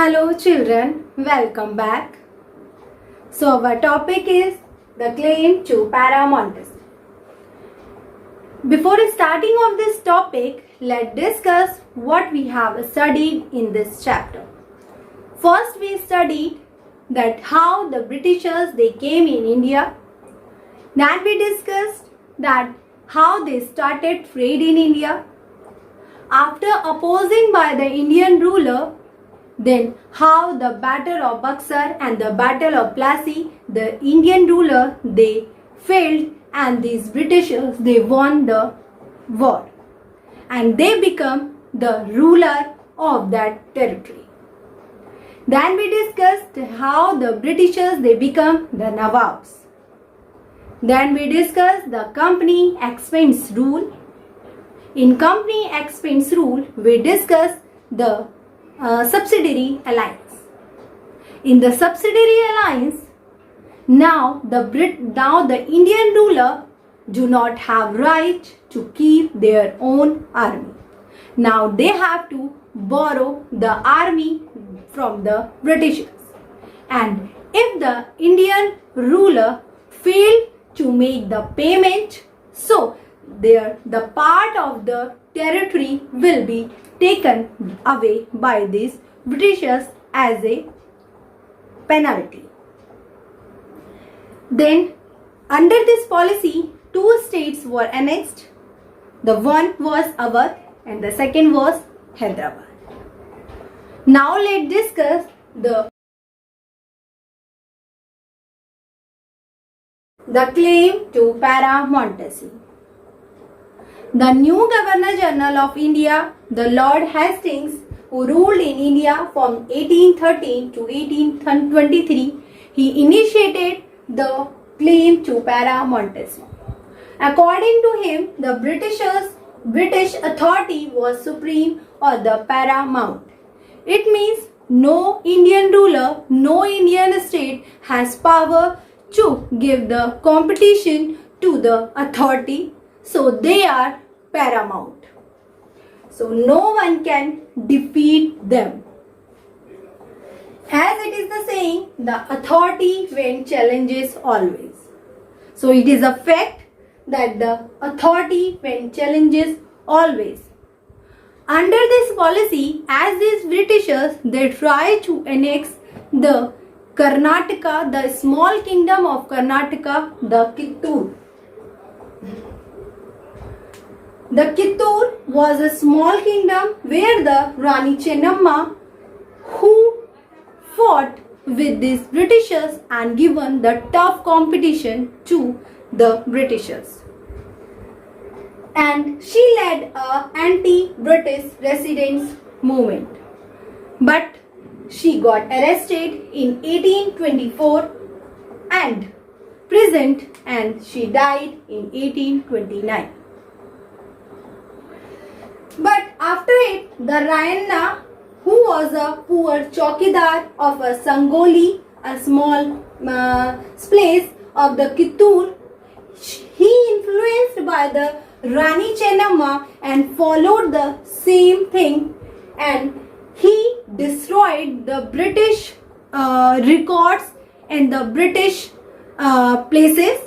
Hello children, welcome back. So our topic is the claim to paramountains. Before starting of this topic, let's discuss what we have studied in this chapter. First we studied that how the Britishers they came in India. Then we discussed that how they started trade in India. After opposing by the Indian ruler, then how the Battle of Buxar and the Battle of Plassey, the Indian ruler, they failed and these Britishers, they won the war. And they become the ruler of that territory. Then we discussed how the Britishers, they become the Nawabs. Then we discussed the company expense rule. In company expense rule, we discussed the subsidiary alliance. In the subsidiary alliance, now the Indian ruler do not have right to keep their own army. Now they have to borrow the army from the Britishers. And if the Indian ruler failed to make the payment, so the part of the territory will be taken away by these Britishers as a penalty. Then under this policy, two states were annexed. The one was Awadh and the second was Hyderabad. Now let's discuss the claim to paramountacy. The new Governor General of India, the Lord Hastings, who ruled in India from 1813 to 1823, he initiated the claim to paramountacy. According to him, the British authority was supreme or the paramount. It means no Indian ruler, no Indian state has power to give the competition to the authority, so they are paramount. So no one can defeat them. As it is the saying, the authority when challenges always. So it is a fact that the authority when challenges always. Under this policy, as these Britishers, they try to annex the Karnataka, the small kingdom of Karnataka, the Kittur. The Kittur was a small kingdom where the Rani Chennamma, who fought with these Britishers and given the tough competition to the Britishers. And she led a anti-British resistance movement. But she got arrested in 1824 and imprisoned, and she died in 1829. But after it, the Rayanna, who was a poor chowkidar of a Sangoli, a small place of the Kittur, he influenced by the Rani Chennamma and followed the same thing, and he destroyed the British records and the British places.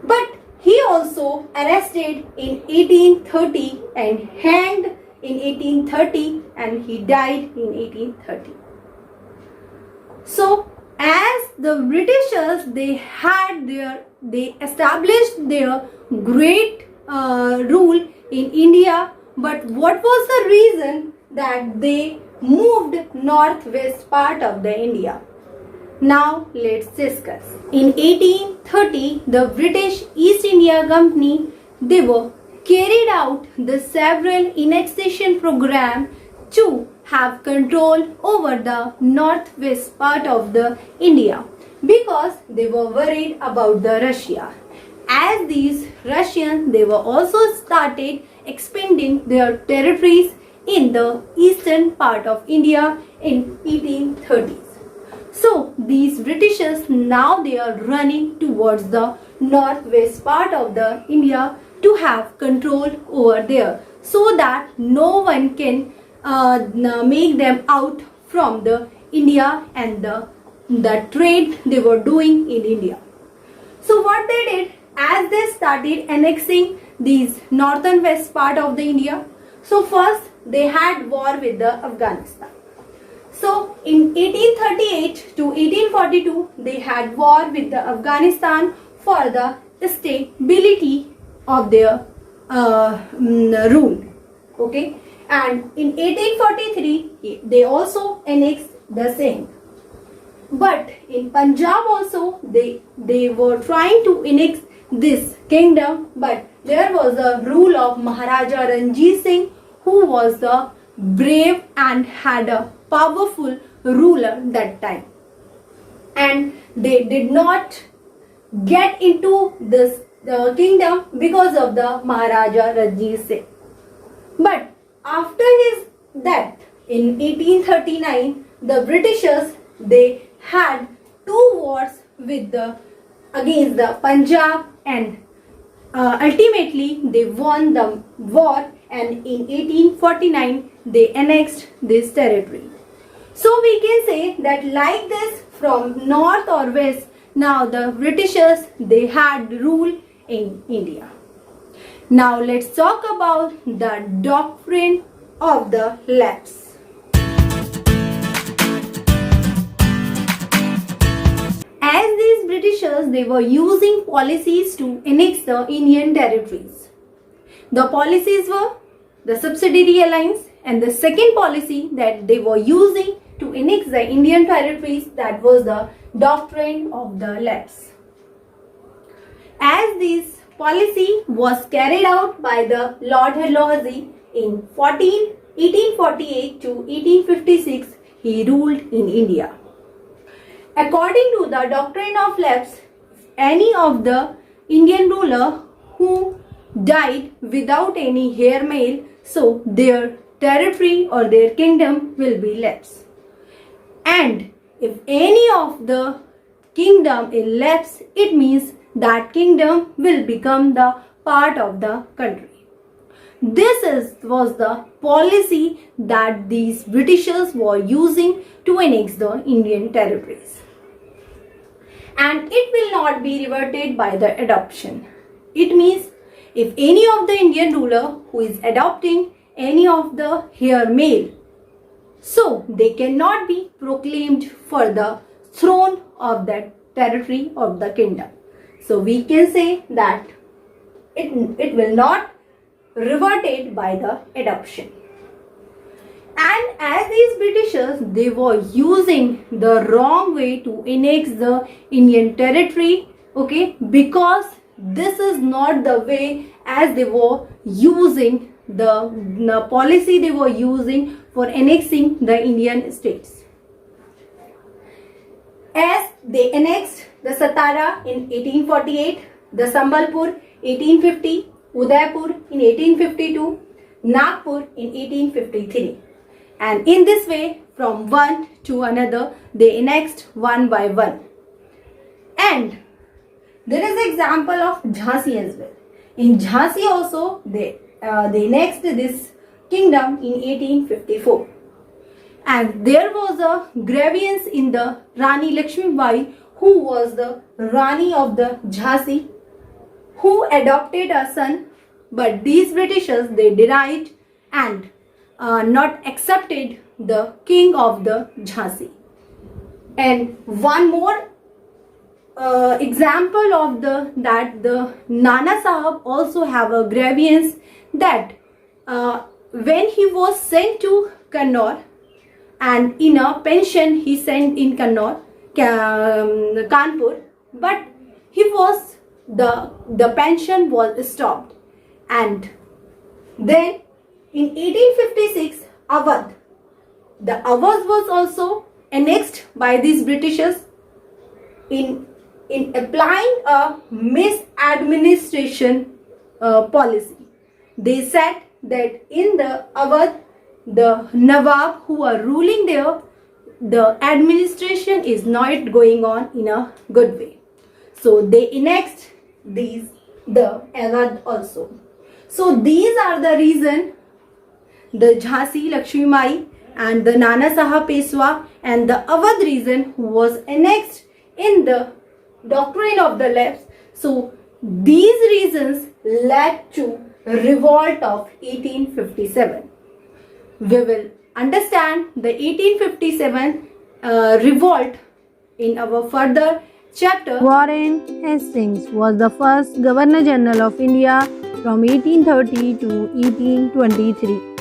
But he also arrested in 1830 and hanged in 1830, and he died in 1830. So as the Britishers, they established their great rule in India, but what was the reason that they moved northwest part of the India? Now let's discuss. In 1830, the British East India Company, they were carried out the several annexation program to have control over the northwest part of the India, because they were worried about the Russia. As these Russians, they were also started expanding their territories in the eastern part of India in 1830s. So these Britishers, now they are running towards the northwest part of the India to have control over there, so that no one can make them out from the India and the trade they were doing in India. So what they did, as they started annexing these north and west part of the India, so first they had war with the Afghanistan. So in 1838 to 1842 they had war with the Afghanistan for the stability of their rule. Okay, and in 1843 they also annexed the Sindh. But in Punjab also they were trying to annex this kingdom, but there was a rule of Maharaja Ranjit Singh, who was the brave and had a powerful ruler that time, and they did not get into this kingdom because of the Maharaja Ranjit Singh. But after his death in 1839, the Britishers, they had two wars with against the Punjab, and ultimately they won the war, and in 1849 they annexed this territory. So we can say that like this, from north or west, now the Britishers, they had rule in India. Now let's talk about the doctrine of the lapse. As these Britishers, they were using policies to annex the Indian territories. The policies were the subsidiary alliance, and the second policy that they were using to annex the Indian territories, that was the doctrine of the lapse. As this policy was carried out by the Lord Dalhousie in 1848 to 1856, he ruled in India. According to the doctrine of lapse, any of the Indian ruler who died without any heir male, so their territory or their kingdom will be lapse. And if any of the kingdom is lapse, it means that kingdom will become the part of the country. This was the policy that these Britishers were using to annex the Indian territories. And it will not be reverted by the adoption. It means if any of the Indian ruler who is adopting any of the heir male, so they cannot be proclaimed for the throne of that territory of the kingdom. So we can say that it will not reverted by the adoption. And as these Britishers, they were using the wrong way to annex the Indian territory, okay, because this is not the way as they were using the policy they were using for annexing the Indian states. As they annexed the Satara in 1848, the Sambalpur 1850, Udaipur in 1852, Nagpur in 1853. And in this way, from one to another, they annexed one by one. And there is example of Jhansi as well. In Jhansi also, they annexed this kingdom in 1854. And there was a grievance in the Rani Lakshmibai, who was the Rani of the Jhansi, who adopted a son, but these Britishers, they denied and not accepted the king of the Jhansi. And one more example of the Nana Sahab also have a grievance that when he was sent to Kannauр, and in a pension he sent in Kannauр, Kanpur, but the pension was stopped. And then in 1856, Awadh, the Awadh was also annexed by these Britishers in applying a misadministration policy. They said that in the Awadh, the Nawab who are ruling there, the administration is not going on in a good way. So they annexed the Awadh also. So these are the reason the Jhansi Lakshmi and the Nana Sahib Peshwa and the Awadh region was annexed in the Doctrine of the Left. So these reasons led to revolt of 1857. We will understand the 1857 revolt in our further chapter. Warren Hastings was the first Governor General of India from 1830 to 1823.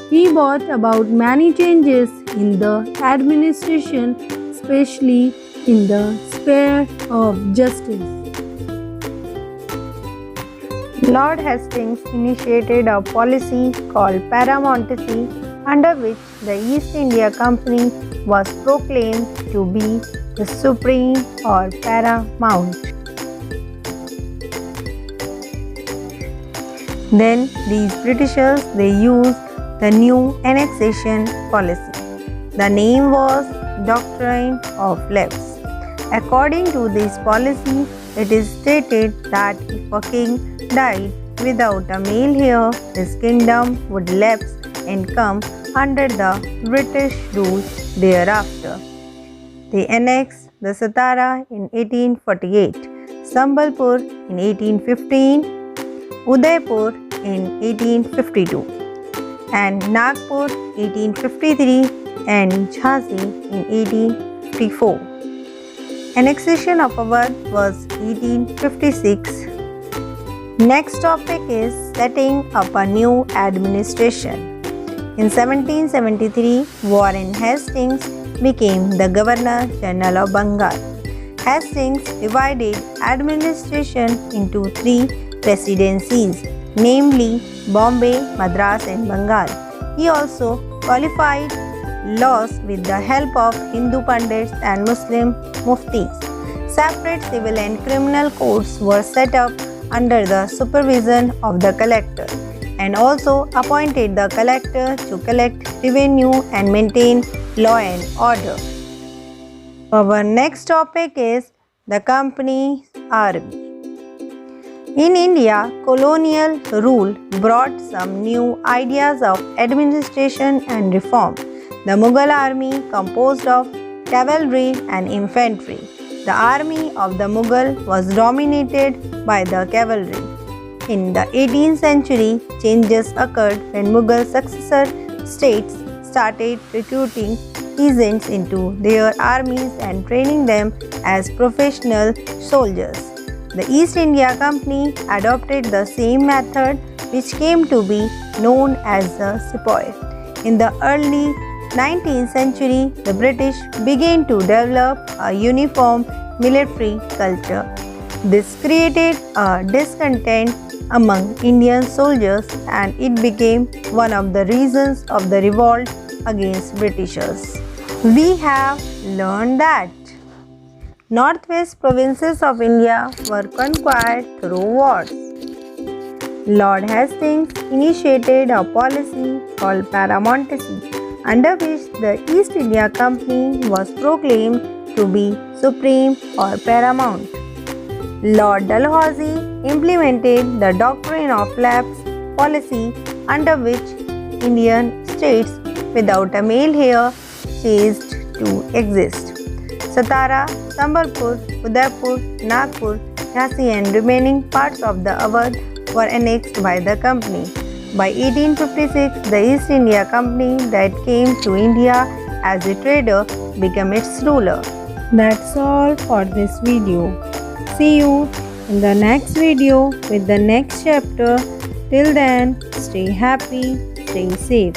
He brought about many changes in the administration, especially in the sphere of justice. Lord Hastings initiated a policy called paramountcy, under which the East India Company was proclaimed to be the supreme or paramount. Then these Britishers, they used the new annexation policy. The name was Doctrine of Lapse. According to this policy, it is stated that if a king died without a male heir, his kingdom would lapse and come under the British rule thereafter. They annexed the Satara in 1848, Sambalpur in 1815, Udaipur in 1852, and Nagpur 1853 and Jhansi in 1854. Annexation of Awadh was 1856. Next topic is setting up a new administration. In 1773, Warren Hastings became the Governor General of Bengal. Hastings divided administration into three presidencies, namely Bombay, Madras and Bengal. He also qualified laws with the help of Hindu Pandits and Muslim Muftis. Separate civil and criminal courts were set up under the supervision of the collector, and also appointed the collector to collect revenue and maintain law and order. Our next topic is the company's army. In India, colonial rule brought some new ideas of administration and reform. The Mughal army composed of cavalry and infantry. The army of the Mughal was dominated by the cavalry. In the 18th century, changes occurred when Mughal successor states started recruiting peasants into their armies and training them as professional soldiers. The East India Company adopted the same method, which came to be known as the sepoy. In the early 19th century, the British began to develop a uniform military culture. This created a discontent among Indian soldiers, and it became one of the reasons of the revolt against Britishers. We have learned that northwest provinces of India were conquered through wars. Lord Hastings initiated a policy called paramountcy, under which the East India Company was proclaimed to be supreme or paramount. Lord Dalhousie implemented the Doctrine of Lapse policy, under which Indian states without a male heir ceased to exist. Satara, Sambalpur, Udaipur, Nagpur, Jhansi and remaining parts of the Awadh were annexed by the company. By 1856, the East India Company that came to India as a trader became its ruler. That's all for this video. See you in the next video with the next chapter. Till then, stay happy, stay safe.